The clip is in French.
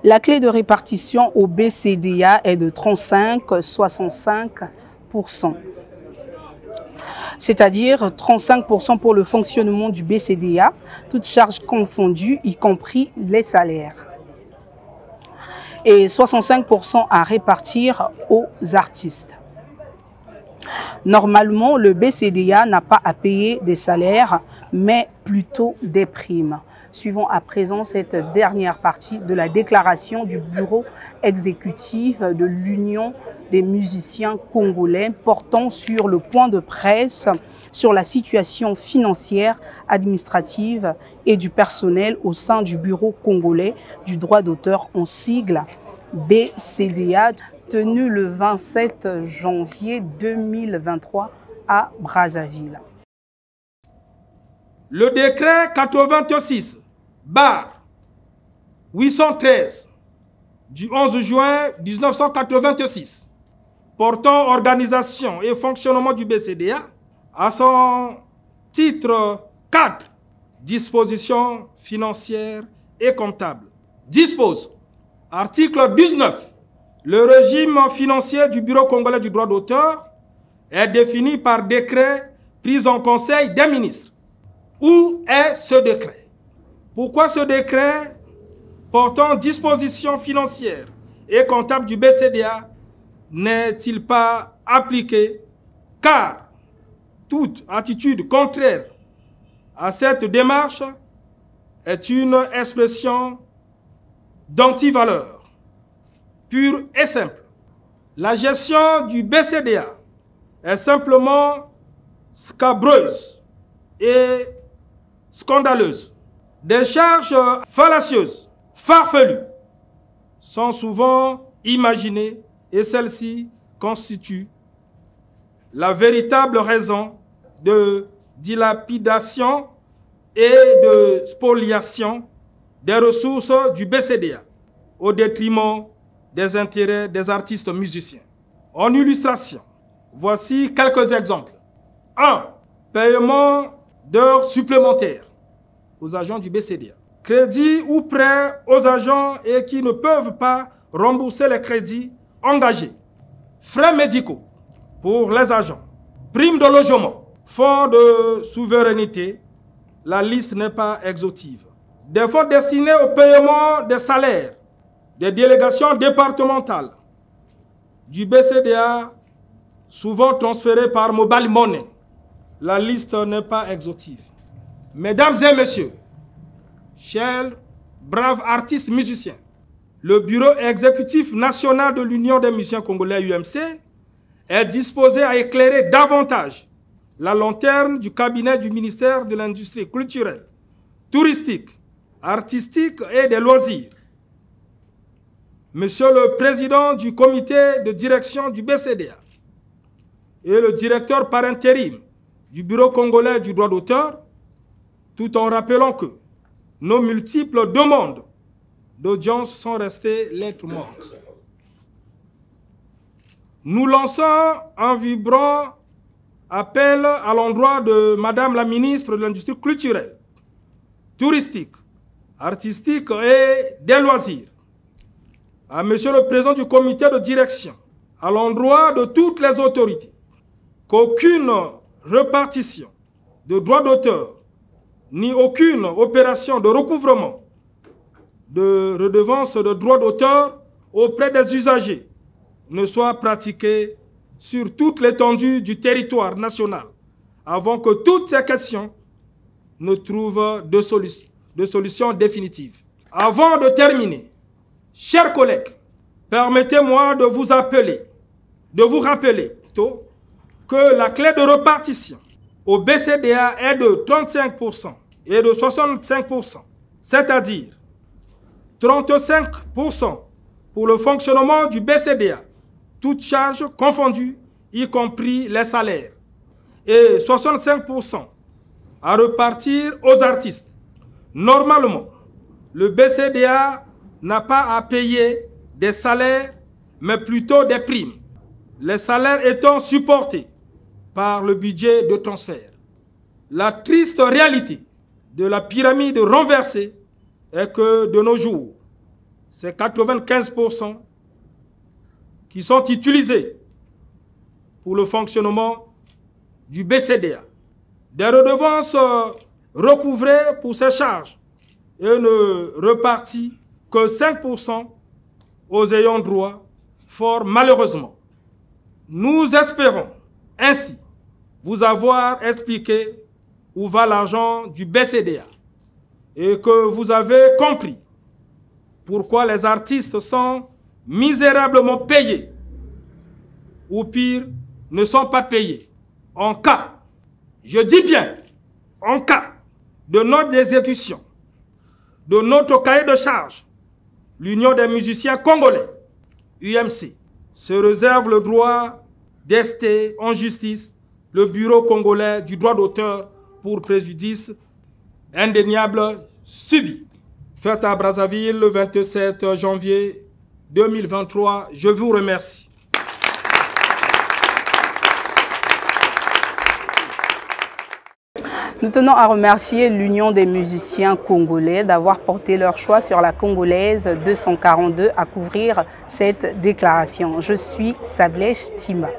La clé de répartition au BCDA est de 35-65%. C'est-à-dire 35% pour le fonctionnement du BCDA, toutes charges confondues, y compris les salaires. Et 65% à répartir aux artistes. Normalement, le BCDA n'a pas à payer des salaires, mais plutôt des primes. Suivons à présent cette dernière partie de la déclaration du bureau exécutif de l'Union des musiciens congolais portant sur le point de presse sur la situation financière, administrative et du personnel au sein du bureau congolais du droit d'auteur en sigle BCDA, tenu le 27 janvier 2023 à Brazzaville. Le décret 86/813 du 11 juin 1986 portant organisation et fonctionnement du BCDA à son titre 4, dispositions financières et comptables, dispose, article 19, le régime financier du Bureau congolais du droit d'auteur est défini par décret pris en Conseil des ministres. Où est ce décret? Pourquoi ce décret portant dispositions financières et comptables du BCDA n'est-il pas appliqué? Car toute attitude contraire à cette démarche est une expression d'antivaleur pure et simple. La gestion du BCDA est simplement scabreuse et scandaleuse. Des charges fallacieuses, farfelues, sont souvent imaginées et celles-ci constituent la véritable raison de dilapidation et de spoliation des ressources du BCDA au détriment des intérêts des artistes musiciens. En illustration, voici quelques exemples. 1. Paiement d'heures supplémentaires aux agents du BCDA. Crédit ou prêt aux agents et qui ne peuvent pas rembourser les crédits engagés. Frais médicaux pour les agents. Prime de logement. Fonds de souveraineté. La liste n'est pas exhaustive. Des fonds destinés au paiement des salaires des délégations départementales du BCDA, souvent transférés par Mobile Money. La liste n'est pas exhaustive. Mesdames et messieurs, chers braves artistes musiciens, le Bureau exécutif national de l'Union des musiciens congolais UMC est disposé à éclairer davantage la lanterne du cabinet du ministère de l'Industrie culturelle, touristique, artistique et des loisirs. Monsieur le Président du comité de direction du BCDA et le directeur par intérim du Bureau congolais du droit d'auteur, tout en rappelant que nos multiples demandes d'audience sont restées lettres mortes. Nous lançons un vibrant appel à l'endroit de Madame la ministre de l'Industrie culturelle, touristique, artistique et des loisirs, à Monsieur le Président du comité de direction, à l'endroit de toutes les autorités, qu'aucune répartition de droits d'auteur ni aucune opération de recouvrement de redevances de droits d'auteur auprès des usagers ne soit pratiquée sur toute l'étendue du territoire national avant que toutes ces questions ne trouvent de solution définitive. Avant de terminer, chers collègues, permettez-moi de vous rappeler plutôt, que la clé de répartition au BCDA est de 35% et de 65%, c'est-à-dire 35% pour le fonctionnement du BCDA, toutes charges confondues, y compris les salaires, et 65% à repartir aux artistes. Normalement, le BCDA n'a pas à payer des salaires, mais plutôt des primes, les salaires étant supportés par le budget de transfert. La triste réalité de la pyramide renversée est que de nos jours, c'est 95% qui sont utilisés pour le fonctionnement du BCDA. Des redevances recouvrées pour ces charges et ne reparties que 5% aux ayants droit, fort malheureusement. Nous espérons ainsi vous avoir expliqué où va l'argent du BCDA et que vous avez compris pourquoi les artistes sont misérablement payés ou pire, ne sont pas payés. En cas, je dis bien, en cas de notre exécution, de notre cahier de charges, l'Union des musiciens congolais, UMC, se réserve le droit d'ester en justice le Bureau congolais du droit d'auteur pour préjudice indéniable subi. Fête à Brazzaville le 27 janvier 2023. Je vous remercie. Nous tenons à remercier l'Union des musiciens congolais d'avoir porté leur choix sur la Congolaise 242 à couvrir cette déclaration. Je suis Sablèche Tima.